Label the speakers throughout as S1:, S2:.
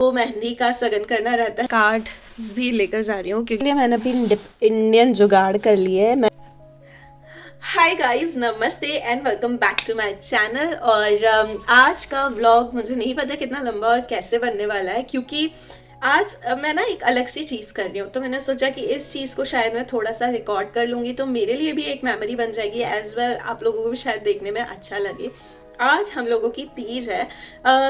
S1: तो मेहंदी का सगन करना रहता है। कार्ड भी लेकर जा रही हूँ क्योंकि मैंने अभी इंडियन जुगाड़ कर लिए है। Hi guys, namaste and welcome back to my channel. और आज का व्लॉग मुझे नहीं पता कितना लंबा और कैसे बनने वाला है, क्योंकि आज मैं ना एक अलग सी चीज़ कर रही हूँ। तो मैंने सोचा कि इस चीज़ को शायद मैं थोड़ा सा रिकॉर्ड कर लूँगी तो मेरे लिए भी एक मेमोरी बन जाएगी, एज वेल आप लोगों को भी शायद देखने में अच्छा लगे। आज हम लोगों की तीज है।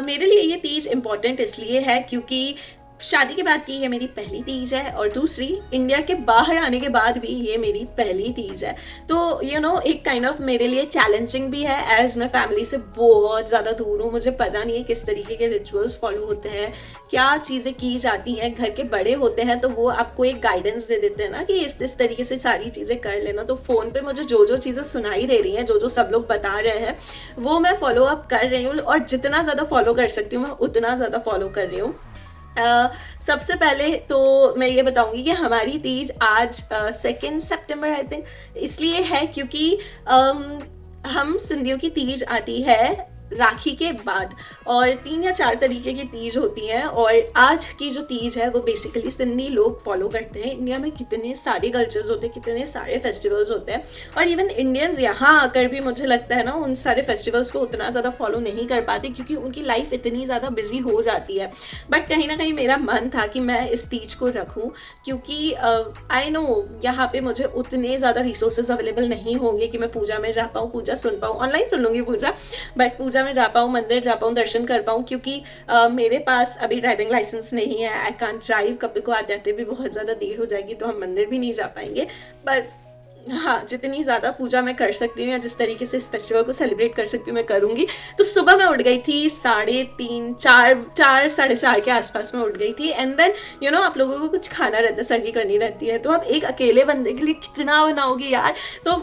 S1: मेरे लिए ये तीज इम्पॉर्टेंट इसलिए है क्योंकि शादी के बाद की ये मेरी पहली तीज है, और दूसरी इंडिया के बाहर आने के बाद भी ये मेरी पहली तीज है। तो एक काइंड ऑफ मेरे लिए चैलेंजिंग भी है, एज मैं फैमिली से बहुत ज़्यादा दूर हूँ। मुझे पता नहीं है किस तरीके के रिचुअल्स फॉलो होते हैं, क्या चीज़ें की जाती हैं। घर के बड़े होते हैं तो वो आपको एक गाइडेंस दे देते हैं ना कि इस तरीके से सारी चीज़ें कर लेना। तो फ़ोन पे मुझे जो जो चीज़ें सुनाई दे रही हैं, जो जो सब लोग बता रहे हैं, वो मैं फॉलो अप कर रही हूँ, और जितना ज़्यादा फॉलो कर सकती हूँ मैं उतना ज़्यादा फॉलो कर रही हूँ। सबसे पहले तो मैं ये बताऊंगी कि हमारी तीज आज 2 सितंबर आई थिंक इसलिए है क्योंकि हम सिंधियों की तीज आती है राखी के बाद, और 3 या 4 तरीके की तीज होती हैं। और आज की जो तीज है वो बेसिकली सिंधी लोग फॉलो करते हैं। इंडिया में कितने सारे कल्चर्स होते हैं, कितने सारे फेस्टिवल्स होते हैं, और इवन इंडियंस यहाँ आकर भी मुझे लगता है ना उन सारे फेस्टिवल्स को उतना ज़्यादा फॉलो नहीं कर पाते क्योंकि उनकी लाइफ इतनी ज़्यादा बिजी हो जाती है। बट कहीं ना कहीं मेरा मन था कि मैं इस तीज को रखूँ, क्योंकि आई नो यहाँ पे मुझे उतने ज़्यादा रिसोर्सेज अवेलेबल नहीं होंगे कि मैं पूजा में जा पाऊँ, पूजा सुन पाऊँ। ऑनलाइन सुन लूँगी पूजा, बट पूजा में जा पाऊँ, मंदिर जा पाऊँ, दर्शन कर पाऊँ, क्योंकि मेरे पास अभी ड्राइविंग लाइसेंस नहीं है। I can't drive. कपल को आते आते भी बहुत ज़्यादा देर हो जाएगी तो हम मंदिर भी नहीं जा पाएंगे। पर हाँ, जितनी ज़्यादा पूजा मैं कर सकती हूँ या जिस तरीके से इस फेस्टिवल को सेलिब्रेट कर सकती हूँ मैं करूँगी। तो सुबह मैं उठ गई थी 3:30, 4, 4:30 के आसपास में उठ गई थी। एंड देन आप लोगों को कुछ खाना रहता है, सर्वी करनी रहती है। तो अब एक अकेले बंदे के लिए कितना बनाओगी यार। तो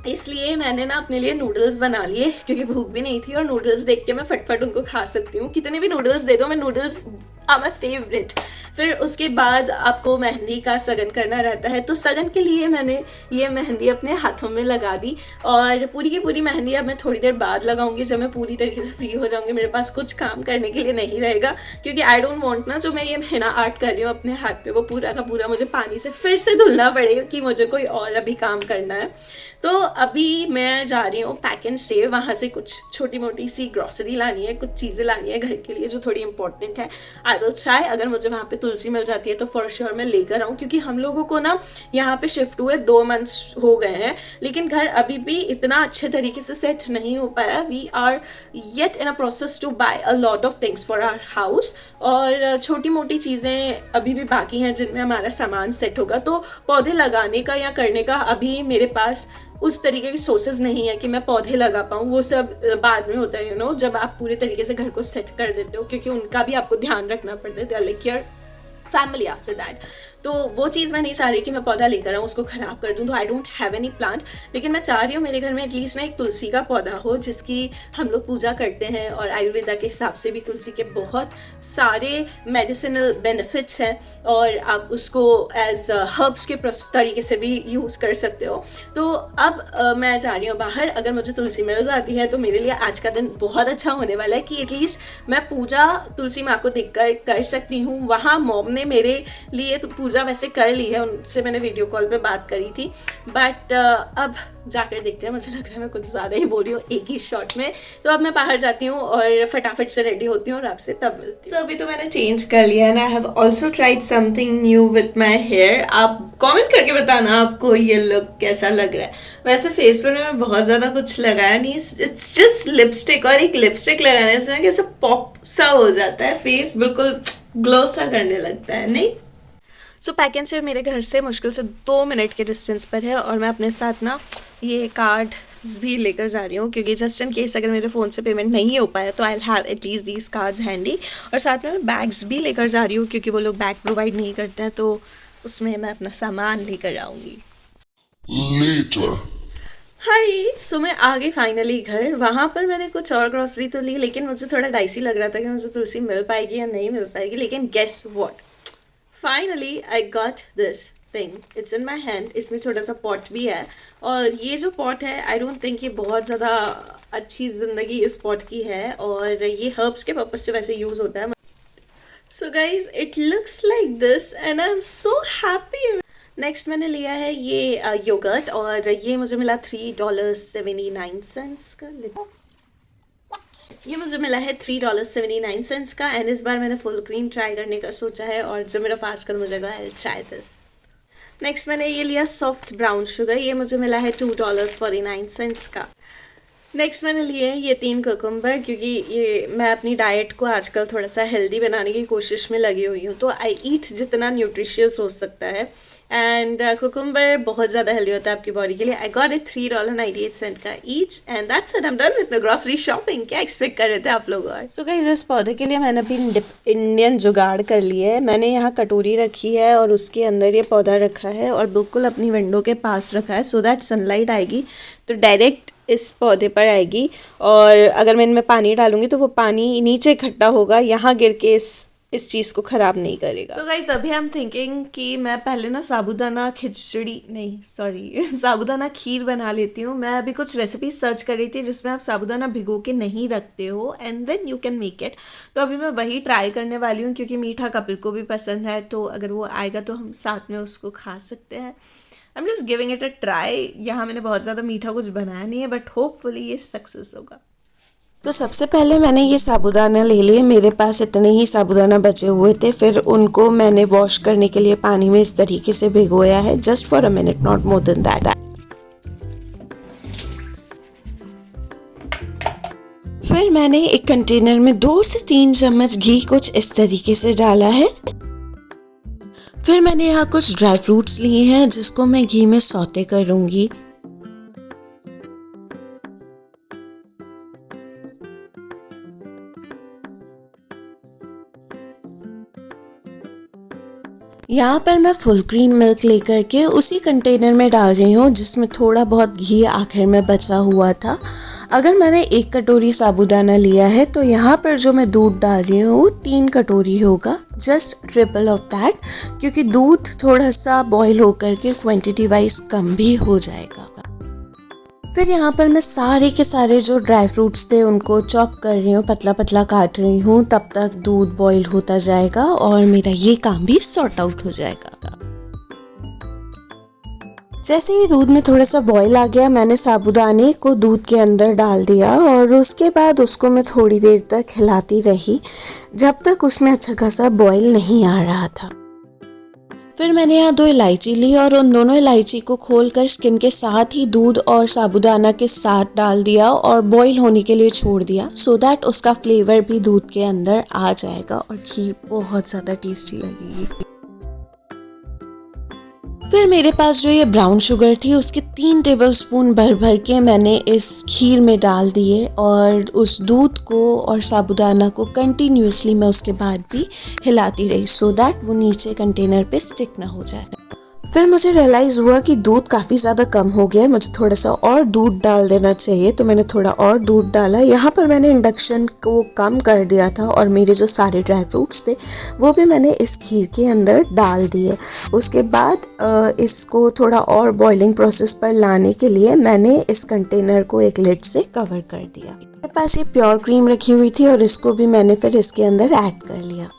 S1: इसलिए मैंने ना अपने लिए नूडल्स बना लिए, क्योंकि भूख भी नहीं थी और नूडल्स देख के मैं फटफट उनको खा सकती हूँ। कितने भी नूडल्स दे दो, मैं नूडल्स आर माई फेवरेट। फिर उसके बाद आपको मेहंदी का सगन करना रहता है। तो सगन के लिए मैंने ये मेहंदी अपने हाथों में लगा दी, और पूरी की पूरी मेहंदी अब मैं थोड़ी देर बाद लगाऊंगी, जब मैं पूरी तरीके से फ्री हो जाऊंगी, मेरे पास कुछ काम करने के लिए नहीं रहेगा। क्योंकि आई डोंट वांट ना, जो मैं ये हेना आर्ट कर रही हूँ अपने हाथ पे, वो पूरा का पूरा मुझे पानी से फिर से धुलना पड़ेगा कि मुझे कोई और अभी काम करना है। तो अभी मैं जा रही हूँ पैक एंड सेव, वहाँ से कुछ छोटी मोटी सी ग्रॉसरी लानी है, कुछ चीज़ें लानी है घर के लिए जो थोड़ी इंपॉर्टेंट है। आई विल ट्राई, अगर मुझे वहाँ पे तुलसी मिल जाती है तो फॉर श्योर मैं लेकर आऊँ, क्योंकि हम लोगों को ना यहाँ पे शिफ्ट हुए 2 मंथ्स हो गए हैं, लेकिन घर अभी भी इतना अच्छे तरीके से सेट नहीं हो पाया। We are yet in a process to buy a lot of things for our house, और छोटी मोटी चीज़ें अभी भी बाकी हैं जिनमें हमारा सामान सेट होगा। तो पौधे लगाने का या करने का अभी मेरे पास उस तरीके के सोर्सेज नहीं है कि मैं पौधे लगा पाऊँ। वो सब बाद में होता है जब आप पूरे तरीके से घर को सेट कर देते हो, क्योंकि उनका भी आपको ध्यान रखना पड़ता है। They are like your family after that. तो वो चीज़ मैं नहीं चाह रही कि मैं पौधा लेकर आऊँ उसको ख़राब कर दूँ। तो I don't have any plant, लेकिन मैं चाह रही हूँ मेरे घर में एटलीस्ट ना एक तुलसी का पौधा हो, जिसकी हम लोग पूजा करते हैं। और आयुर्वेदा के हिसाब से भी तुलसी के बहुत सारे मेडिसिनल बेनिफिट्स हैं, और आप उसको एज हर्ब्स के तरीके से भी यूज़ कर सकते हो। तो अब मैं जा रही हूँ बाहर। अगर मुझे तुलसी मिल जाती है तो मेरे लिए आज का दिन बहुत अच्छा होने वाला है, कि एटलीस्ट मैं पूजा तुलसी माँ को देखकर कर सकती हूँ। वहाँ मॉम ने मेरे लिए तो पूजा वैसे कर ली है, उनसे मैंने वीडियो कॉल पे बात करी थी। बट अब जाकर देखते हैं। मुझे लग रहा है मैं कुछ ज़्यादा ही बोल रही हूँ एक ही शॉट में। तो अब मैं बाहर जाती हूँ और फटाफट से रेडी होती हूँ और आपसे तब मिलती हूँ। तो अभी तो मैंने चेंज कर लिया है, and I have also tried something new with my hair. आप कमेंट करके बताना आपको ये लुक कैसा लग रहा है। वैसे फेस पर मैं बहुत ज़्यादा कुछ लगाया नहीं, इट्स जस्ट लिपस्टिक, और एक लिपस्टिक लगाने से कैसे पॉप सा हो जाता है, फेस बिल्कुल ग्लो सा करने लगता है, नहीं? सो पैक एंड सेव मेरे घर से मुश्किल से 2 मिनट के डिस्टेंस पर है, और मैं अपने साथ ना ये कार्ड भी लेकर जा रही हूँ, क्योंकि जस्ट इन केस अगर मेरे फ़ोन से पेमेंट नहीं हो पाया तो I have at least these cards handy. और साथ में मैं बैग्स भी लेकर जा रही हूँ, क्योंकि वो लोग बैग प्रोवाइड नहीं करते हैं, तो उसमें मैं अपना सामान लेकर आऊँगी। हाय, सो मैं आ गई फाइनली घर। वहाँ पर मैंने कुछ और ग्रॉसरी तो ली, लेकिन मुझे थोड़ा डाइसी लग रहा था कि मुझे तुलसी मिल पाएगी या नहीं मिल पाएगी। लेकिन guess what, finally I got this thing, it's in my hand. इसमें छोटा सा पॉट भी है, और ये जो पॉट है आई डोंट थिंक ये बहुत ज़्यादा अच्छी ज़िंदगी इस पॉट की है, और ये हर्ब्स के पर्पज़ से वैसे यूज़ होता है। So guys it looks like this and I am so happy. Next मैंने लिया है ये योगर्ट और ये मुझे मिला $3.79 का। ये मुझे मिला है $3.79 का एंड इस बार मैंने फुल क्रीम ट्राई करने का सोचा है और जब मेरा 5 कदम हो जाएगा I will try this. Next मैंने ये लिया सॉफ्ट ब्राउन शुगर, ये मुझे मिला है $2.49 का। नेक्स्ट मैंने लिए हैं ये 3 कुकुम्बर क्योंकि ये मैं अपनी डाइट को आजकल थोड़ा सा हेल्दी बनाने की कोशिश में लगी हुई हूँ, तो आई ईट जितना न्यूट्रिशियस हो सकता है एंड कुकुम्बर बहुत ज़्यादा हेल्दी होता है आपकी बॉडी के लिए। आई गॉट इट $3.98 का each and that's it, I am done with my grocery shopping. क्या एक्सपेक्ट कर रहे थे आप लोग? और सो गाइस इस पौधे के लिए मैंने अभी इंडियन जुगाड़ कर लिया है। मैंने यहाँ कटोरी रखी है और उसके अंदर ये पौधा रखा है और बिल्कुल अपनी विंडो के पास रखा है सो दैट सनलाइट आएगी तो डायरेक्ट इस पौधे पर आएगी और अगर मैं इनमें पानी डालूंगी तो वो पानी नीचे इकट्ठा होगा, यहाँ गिर के इस चीज़ को ख़राब नहीं करेगा। सो गाइस अभी आई एम थिंकिंग कि मैं पहले ना साबूदाना साबूदाना खीर बना लेती हूँ। मैं अभी कुछ रेसिपी सर्च कर रही थी जिसमें आप साबूदाना भिगो के नहीं रखते हो and then you can make it, तो अभी मैं वही ट्राई करने वाली हूँ क्योंकि मीठा कपिल को भी पसंद है, तो अगर वो आएगा तो हम साथ में उसको खा सकते हैं। I am just giving it a try. यहाँ मैंने बहुत ज़्यादा मीठा कुछ बनाया नहीं है बट होपफुली ये सक्सेस होगा।
S2: तो सबसे पहले मैंने ये साबूदाना ले लिए। मेरे पास इतने ही साबूदाना बचे हुए थे, फिर उनको मैंने वॉश करने के लिए पानी में इस तरीके से भिगोया है just for a minute, not more than that. फिर मैंने एक कंटेनर में 2 से 3 चम्मच घी कुछ इस तरीके से डाला है। फिर मैंने यहाँ कुछ ड्राई फ्रूट्स लिए हैं जिसको मैं घी में सौते करूँगी। यहाँ पर मैं फुल क्रीम मिल्क लेकर के उसी कंटेनर में डाल रही हूँ जिसमें थोड़ा बहुत घी आखिर में बचा हुआ था। अगर मैंने 1 कटोरी साबूदाना लिया है तो यहाँ पर जो मैं दूध डाल रही हूँ वो 3 कटोरी होगा, जस्ट ट्रिपल ऑफ दैट, क्योंकि दूध थोड़ा सा बॉईल होकर के क्वांटिटी वाइज कम भी हो जाएगा। फिर यहाँ पर मैं सारे के सारे जो ड्राई फ्रूट्स थे उनको चॉप कर रही हूँ, पतला पतला काट रही हूँ, तब तक दूध बॉईल होता जाएगा और मेरा ये काम भी सॉर्ट आउट हो जाएगा। जैसे ही दूध में थोड़ा सा बॉईल आ गया मैंने साबूदाने को दूध के अंदर डाल दिया और उसके बाद उसको मैं थोड़ी देर तक हिलाती रही जब तक उसमें अच्छा खासा बॉईल नहीं आ रहा था। फिर मैंने यहाँ 2 इलायची ली और उन दोनों इलायची को खोलकर स्किन के साथ ही दूध और साबूदाना के साथ डाल दिया और बॉईल होने के लिए छोड़ दिया सो दैट उसका फ्लेवर भी दूध के अंदर आ जाएगा और खीर बहुत ज़्यादा टेस्टी लगेगी। फिर मेरे पास जो ये ब्राउन शुगर थी उसके 3 टेबलस्पून भर भर के मैंने इस खीर में डाल दिए और उस दूध को और साबूदाना को कंटिन्यूअसली मैं उसके बाद भी हिलाती रही सो दैट वो नीचे कंटेनर पे स्टिक ना हो जाए। फिर मुझे रियलाइज़ हुआ कि दूध काफ़ी ज़्यादा कम हो गया है, मुझे थोड़ा सा और दूध डाल देना चाहिए, तो मैंने थोड़ा और दूध डाला। यहाँ पर मैंने इंडक्शन को कम कर दिया था और मेरे जो सारे ड्राई फ्रूट्स थे वो भी मैंने इस खीर के अंदर डाल दिए। उसके बाद इसको थोड़ा और बॉइलिंग प्रोसेस पर लाने के लिए मैंने इस कंटेनर को एक लिड से कवर कर दिया। मेरे पास ये प्योर क्रीम रखी हुई थी और इसको भी मैंने फिर इसके अंदर ऐड कर लिया।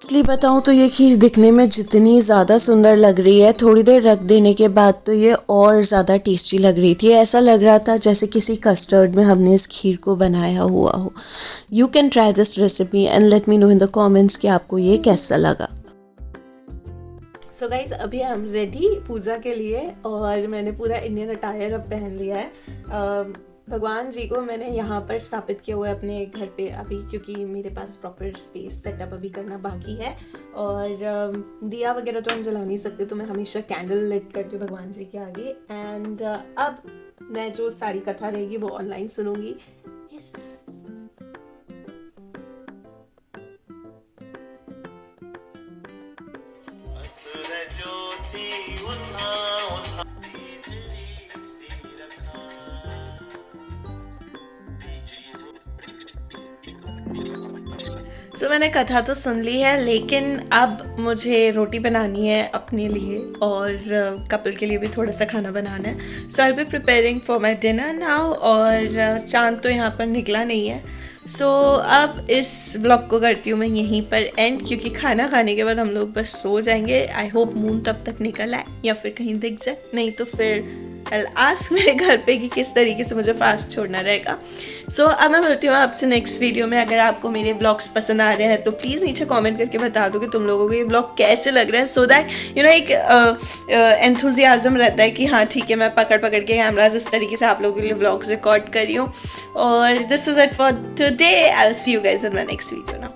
S2: इसलिए बताऊँ तो ये खीर दिखने में जितनी ज़्यादा सुंदर लग रही है, थोड़ी देर रख देने के बाद तो ये और ज़्यादा टेस्टी लग रही थी। ऐसा लग रहा था जैसे किसी कस्टर्ड में हमने इस खीर को बनाया हुआ हो। You can try this recipe and let me know in the comments कि आपको ये कैसा लगा।
S1: सो गाइज अभी आई एम रेडी पूजा के लिए और मैंने पूरा इंडियन अटायर अब पहन लिया है। भगवान जी को मैंने यहाँ पर स्थापित किया हुआ है अपने घर पे अभी, क्योंकि मेरे पास प्रॉपर स्पेस सेटअप अभी करना बाकी है और दिया वगैरह तो हम जला नहीं सकते, तो मैं हमेशा कैंडल लाइट करती हूँ भगवान जी के आगे। एंड अब मैं जो सारी कथा रहेगी वो ऑनलाइन सुनूंगी। यस सो मैंने कथा तो सुन ली है, लेकिन अब मुझे रोटी बनानी है अपने लिए और कपिल के लिए भी थोड़ा सा खाना बनाना है। So I will be preparing for my dinner now. और चांद तो यहाँ पर निकला नहीं है सो अब इस ब्लॉग को करती हूँ मैं यहीं पर एंड, क्योंकि खाना खाने के बाद हम लोग बस सो जाएंगे। आई होप मून तब तक निकल आए या फिर कहीं दिख जाए, नहीं तो फिर I'll ask मेरे घर पे कि किस तरीके से मुझे फास्ट छोड़ना रहेगा। सो अब मैं मिलती हूँ आपसे नेक्स्ट वीडियो में। अगर आपको मेरे ब्लॉग्स पसंद आ रहे हैं तो प्लीज़ नीचे कमेंट करके बता दो कि तुम लोगों को ये ब्लॉग कैसे लग रहा है, सो दैट यू नो एक एंथुजियाज्म रहता है कि हाँ ठीक है, मैं पकड़ के कैमराज इस तरीके से आप लोगों के लिए ब्लॉग्स रिकॉर्ड कर रही हूँ। और this is it for today. I will see you guys in my next video.